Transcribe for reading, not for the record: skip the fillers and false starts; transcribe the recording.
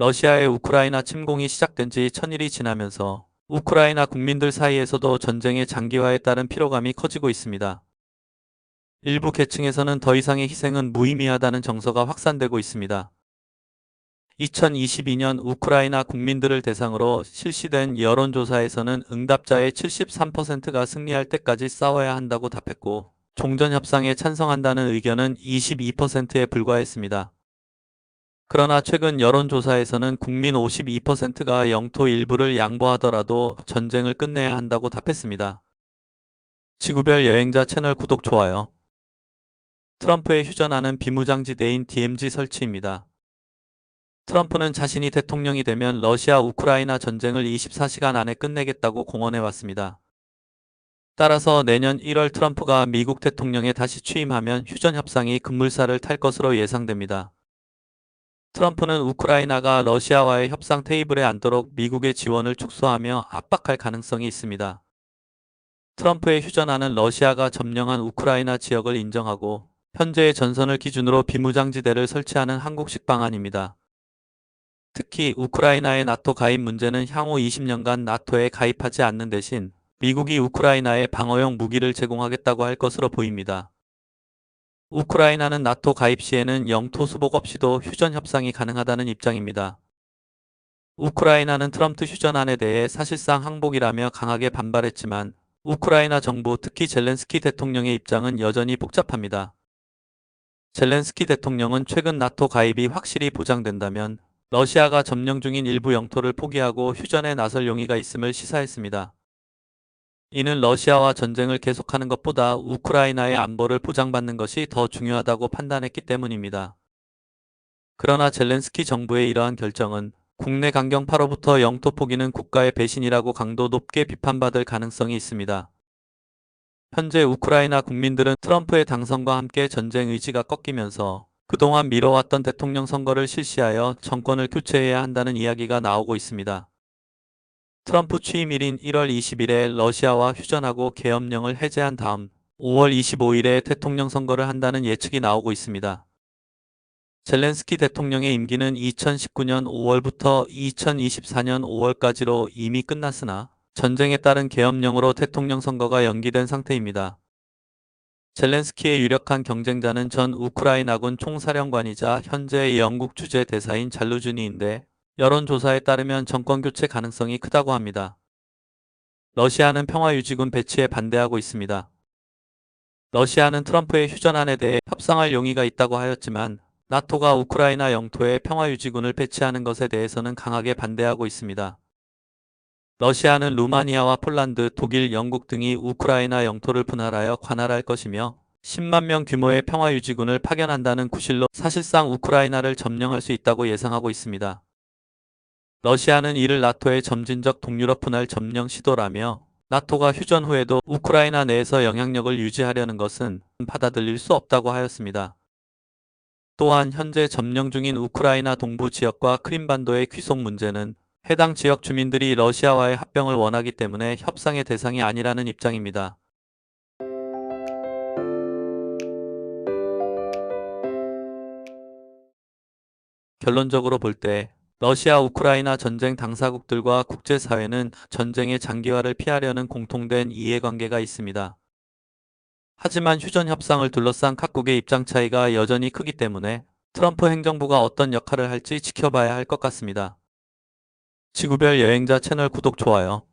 러시아의 우크라이나 침공이 시작된 지 1000일이 지나면서 우크라이나 국민들 사이에서도 전쟁의 장기화에 따른 피로감이 커지고 있습니다. 일부 계층에서는 더 이상의 희생은 무의미하다는 정서가 확산되고 있습니다. 2022년 우크라이나 국민들을 대상으로 실시된 여론조사에서는 응답자의 73%가 승리할 때까지 싸워야 한다고 답했고, 종전협상에 찬성한다는 의견은 22%에 불과했습니다. 그러나 최근 여론조사에서는 국민 52%가 영토 일부를 양보하더라도 전쟁을 끝내야 한다고 답했습니다. 지구별 여행자 채널 구독, 좋아요. 트럼프의 휴전하는 비무장지대인 DMZ 설치입니다. 트럼프는 자신이 대통령이 되면 러시아 우크라이나 전쟁을 24시간 안에 끝내겠다고 공언해왔습니다. 따라서 내년 1월 트럼프가 미국 대통령에 다시 취임하면 휴전 협상이 급물살을 탈 것으로 예상됩니다. 트럼프는 우크라이나가 러시아와의 협상 테이블에 앉도록 미국의 지원을 축소하며 압박할 가능성이 있습니다. 트럼프의 휴전안은 러시아가 점령한 우크라이나 지역을 인정하고 현재의 전선을 기준으로 비무장지대를 설치하는 한국식 방안입니다. 특히 우크라이나의 나토 가입 문제는 향후 20년간 나토에 가입하지 않는 대신 미국이 우크라이나에 방어용 무기를 제공하겠다고 할 것으로 보입니다. 우크라이나는 나토 가입 시에는 영토 수복 없이도 휴전 협상이 가능하다는 입장입니다. 우크라이나는 트럼프 휴전안에 대해 사실상 항복이라며 강하게 반발했지만 우크라이나 정부, 특히 젤렌스키 대통령의 입장은 여전히 복잡합니다. 젤렌스키 대통령은 최근 나토 가입이 확실히 보장된다면 러시아가 점령 중인 일부 영토를 포기하고 휴전에 나설 용의가 있음을 시사했습니다. 이는 러시아와 전쟁을 계속하는 것보다 우크라이나의 안보를 보장받는 것이 더 중요하다고 판단했기 때문입니다. 그러나 젤렌스키 정부의 이러한 결정은 국내 강경파로부터 영토 포기는 국가의 배신이라고 강도 높게 비판받을 가능성이 있습니다. 현재 우크라이나 국민들은 트럼프의 당선과 함께 전쟁 의지가 꺾이면서 그동안 미뤄왔던 대통령 선거를 실시하여 정권을 교체해야 한다는 이야기가 나오고 있습니다. 트럼프 취임일인 1월 20일에 러시아와 휴전하고 계엄령을 해제한 다음 5월 25일에 대통령 선거를 한다는 예측이 나오고 있습니다. 젤렌스키 대통령의 임기는 2019년 5월부터 2024년 5월까지로 이미 끝났으나 전쟁에 따른 계엄령으로 대통령 선거가 연기된 상태입니다. 젤렌스키의 유력한 경쟁자는 전 우크라이나군 총사령관이자 현재 영국 주재 대사인 잘루즈니인데 여론조사에 따르면 정권교체 가능성이 크다고 합니다. 러시아는 평화유지군 배치에 반대하고 있습니다. 러시아는 트럼프의 휴전안에 대해 협상할 용의가 있다고 하였지만 나토가 우크라이나 영토에 평화유지군을 배치하는 것에 대해서는 강하게 반대하고 있습니다. 러시아는 루마니아와 폴란드, 독일, 영국 등이 우크라이나 영토를 분할하여 관할할 것이며 10만 명 규모의 평화유지군을 파견한다는 구실로 사실상 우크라이나를 점령할 수 있다고 예상하고 있습니다. 러시아는 이를 나토의 점진적 동유럽 분할 점령 시도라며 나토가 휴전 후에도 우크라이나 내에서 영향력을 유지하려는 것은 받아들일 수 없다고 하였습니다. 또한 현재 점령 중인 우크라이나 동부 지역과 크림반도의 귀속 문제는 해당 지역 주민들이 러시아와의 합병을 원하기 때문에 협상의 대상이 아니라는 입장입니다. 결론적으로 볼 때 러시아 우크라이나 전쟁 당사국들과 국제사회는 전쟁의 장기화를 피하려는 공통된 이해관계가 있습니다. 하지만 휴전 협상을 둘러싼 각국의 입장 차이가 여전히 크기 때문에 트럼프 행정부가 어떤 역할을 할지 지켜봐야 할 것 같습니다. 지구별 여행자 채널 구독, 좋아요.